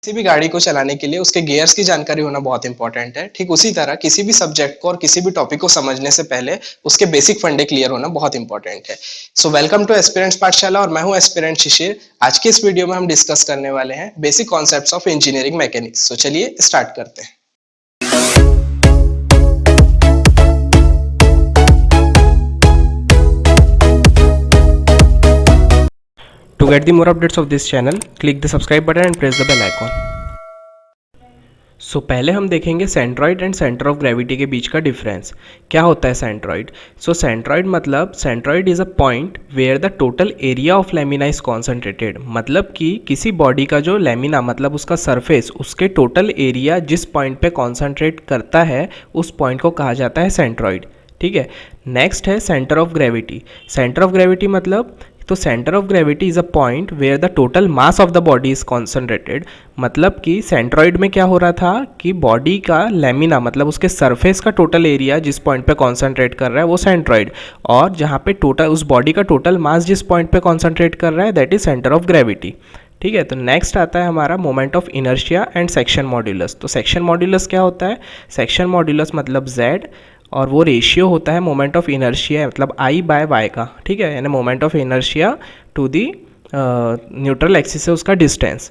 किसी भी गाड़ी को चलाने के लिए उसके गियर्स की जानकारी होना बहुत इंपॉर्टेंट है। ठीक उसी तरह किसी भी सब्जेक्ट को और किसी भी टॉपिक को समझने से पहले उसके बेसिक फंडे क्लियर होना बहुत इंपॉर्टेंट है। सो वेलकम टू एस्पिरेंट्स पाठशाला और मैं हूं एस्पिरेंट शिशिर। आज की इस वीडियो में हम डिस्कस करने वाले हैं basic concepts of engineering mechanics. So चलिए स्टार्ट करते हैं। To get the more updates of this channel, click the subscribe button and press the bell icon. सो पहले हम देखेंगे centroid and centre of gravity के बीच का डिफरेंस। क्या होता है सेंट्रॉइड? सो सेंट्रॉइड मतलब centroid is a point where the total area of lamina is concentrated. मतलब कि किसी बॉडी का जो लेमिना मतलब उसका सरफेस, उसके टोटल एरिया जिस पॉइंट पे कॉन्सेंट्रेट करता है उस पॉइंट को कहा जाता है सेंट्रॉइड। ठीक है। नेक्स्ट है centre of gravity. Centre of gravity मतलब तो centre of gravity is a point where the total mass of the body is concentrated. मतलब कि सेंट्रॉइड में क्या हो रहा था कि बॉडी का लेमिना मतलब उसके सरफेस का टोटल एरिया जिस पॉइंट पे कॉन्सेंट्रेट कर रहा है वो सेंट्रॉइड, और जहाँ पे टोटल उस बॉडी का टोटल मास जिस पॉइंट पे कॉन्सेंट्रेट कर रहा है that is centre of gravity. ठीक है। तो नेक्स्ट आता है हमारा moment of inertia and section modulus. तो सेक्शन मॉड्यूलस क्या होता है? सेक्शन मॉड्यूलस मतलब z, और वो रेशियो होता है मोमेंट ऑफ इनर्शिया मतलब I बाय y का। ठीक है। यानी moment of inertia to the neutral axis से उसका डिस्टेंस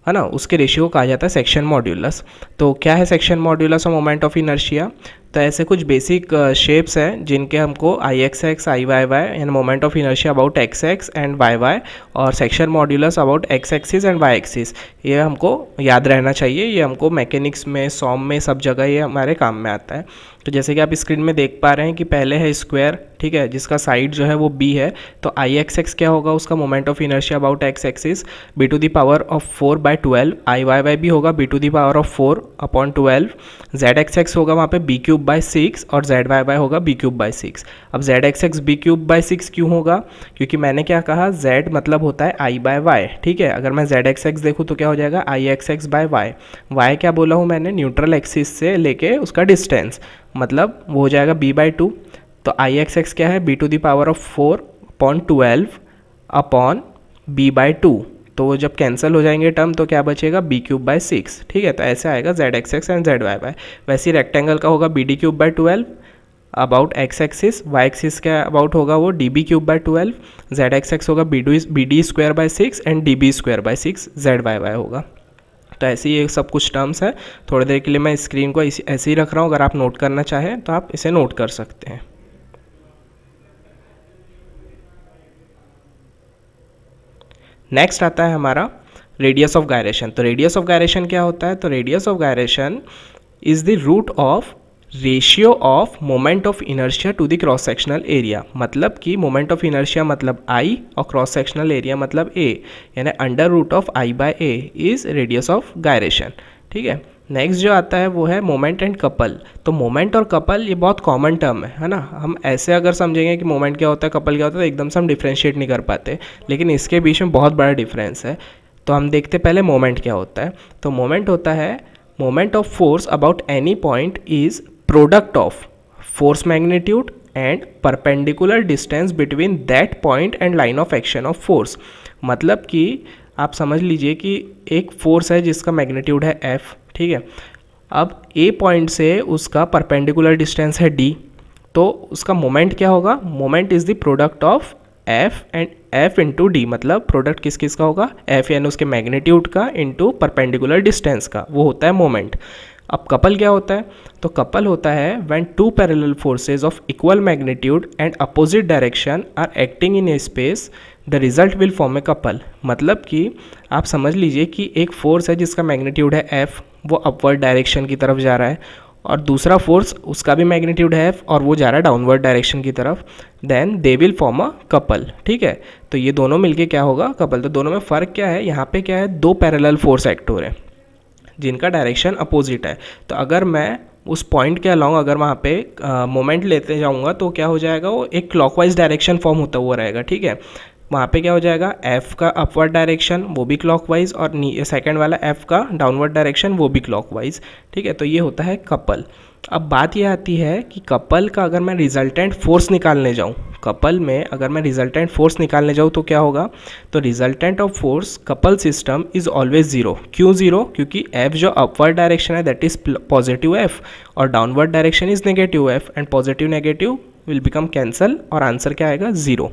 है ना, उसके रेशियो को कहा जाता है सेक्शन मॉड्यूलस। तो क्या है सेक्शन मॉड्यूलस और मोमेंट ऑफ इनर्शिया? तो ऐसे कुछ बेसिक शेप्स हैं जिनके हमको I X X I Y Y and moment of inertia about X x and Y Y, और section modulus about x axis and Y axis, ये हमको याद रहना चाहिए। ये हमको मैकेनिक्स में, सॉम में, सब जगह ये हमारे काम में आता है। तो जैसे कि आप स्क्रीन में देख पा रहे हैं कि पहले है स्क्वायर, ठीक है, जिसका साइड जो है वो b है। तो आई एक्स एक्स क्या होगा उसका? Moment of inertia about x axis b to the power of 4/12। I Y y भी होगा b to the power of 4/12। Z x x होगा वहाँ पे b³/6 और जेड वाई वाई होगा b³/6। अब जेड एक्स एक्स b³/6 क्यों होगा? क्योंकि मैंने क्या कहा, z मतलब होता है I/y। ठीक है। अगर मैं जेड एक्स एक्स देखूँ तो क्या हो जाएगा? IXX/y। y क्या बोला हूँ मैंने? न्यूट्रल एक्सिस से लेके उसका डिस्टेंस, मतलब वो हो जाएगा b/2। तो आई एक्स एक्स क्या है? b to the power of 4/12 upon b/2। तो वो जब कैंसिल हो जाएंगे टर्म तो क्या बचेगा? b³/6। ठीक है। तो ऐसे आएगा z x x and z y y. वैसे ही रेक्टेंगल का होगा bd³/12 about x axis, y axis का अबाउट होगा वो db³/12, जेड एक्स एक्स होगा bd²/6 and db²/6 Z y Y होगा। तो ऐसे ये सब कुछ टर्म्स है। थोड़ी देर के लिए मैं स्क्रीन को ऐसे ही रख रहा हूँ, अगर आप नोट करना चाहें तो आप इसे नोट कर सकते हैं। नेक्स्ट आता है हमारा रेडियस ऑफ गायरेशन। तो रेडियस ऑफ गायरेशन क्या होता है? तो radius of gyration is the root of ratio of moment of inertia to the cross sectional area. मतलब कि मोमेंट ऑफ इनर्शिया मतलब I और क्रॉस सेक्शनल एरिया मतलब A, यानी under root of I/A is radius of gyration. ठीक है। Next जो आता है वो है मोमेंट एंड कपल। तो मोमेंट और कपल ये बहुत कॉमन टर्म है ना। हम ऐसे अगर समझेंगे कि मोमेंट क्या होता है, कपल क्या होता है, तो एकदम से हम डिफ्रेंशिएट नहीं कर पाते, लेकिन इसके बीच में बहुत बड़ा डिफरेंस है। तो हम देखते पहले मोमेंट क्या होता है। तो मोमेंट होता है moment of force about any point is product of force magnitude and perpendicular distance between that point and line of action of force. मतलब कि आप समझ लीजिए कि एक फोर्स है जिसका मैग्नीट्यूड है F। ठीक है। अब A पॉइंट से उसका परपेंडिकुलर डिस्टेंस है D, तो उसका मोमेंट क्या होगा? Moment is the product of F and F into D. मतलब प्रोडक्ट किस किस का होगा? F यानी उसके मैग्नीट्यूड का इंटू परपेंडिकुलर डिस्टेंस का, वो होता है मोमेंट। अब कपल क्या होता है? तो कपल होता है when two parallel forces of equal magnitude and opposite direction are acting in a space, the result will form a couple. मतलब कि आप समझ लीजिए कि एक फोर्स है जिसका मैग्नीट्यूड है F, वो अपवर्ड डायरेक्शन की तरफ जा रहा है, और दूसरा फोर्स उसका भी मैग्नीट्यूड है F और वो जा रहा है डाउनवर्ड डायरेक्शन की तरफ, then they will form a couple. ठीक है। तो ये दोनों मिलके क्या होगा? कपल। तो दोनों में फ़र्क क्या है? यहाँ पे क्या है? दो पैरेलल फोर्स एक्ट हो रहे हैं जिनका डायरेक्शन अपोजिट है। तो अगर मैं उस पॉइंट के अलॉन्ग अगर वहाँ पे मोमेंट लेते जाऊँगा तो क्या हो जाएगा? वो एक क्लॉकवाइज डायरेक्शन फॉर्म होता हुआ रहेगा। ठीक है। वहाँ पे क्या हो जाएगा, एफ का अपवर्ड डायरेक्शन वो भी क्लॉकवाइज और सेकंड वाला एफ का डाउनवर्ड डायरेक्शन वो भी क्लॉकवाइज। ठीक है, तो ये होता है कपल। अब बात ये आती है कि कपल का अगर मैं रिजल्टेंट फोर्स निकालने जाऊँ, कपल में अगर मैं रिजल्टेंट फोर्स निकालने जाऊँ तो क्या होगा, तो resultant of force couple system is always zero. क्यों ज़ीरो, क्योंकि एफ जो अपवर्ड डायरेक्शन है दैट इज़ पॉजिटिव एफ और downward direction is negative F and positive negative will become cancel और आंसर क्या आएगा, ज़ीरो।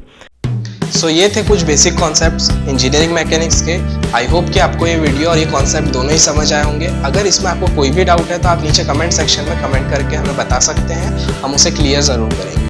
सो ये थे कुछ बेसिक कॉन्सेप्ट्स इंजीनियरिंग मैकेनिक्स के। आई होप कि आपको ये वीडियो और ये कॉन्सेप्ट दोनों ही समझ आए होंगे। अगर इसमें आपको कोई भी डाउट है तो आप नीचे कमेंट सेक्शन में कमेंट करके हमें बता सकते हैं, हम उसे क्लियर ज़रूर करेंगे।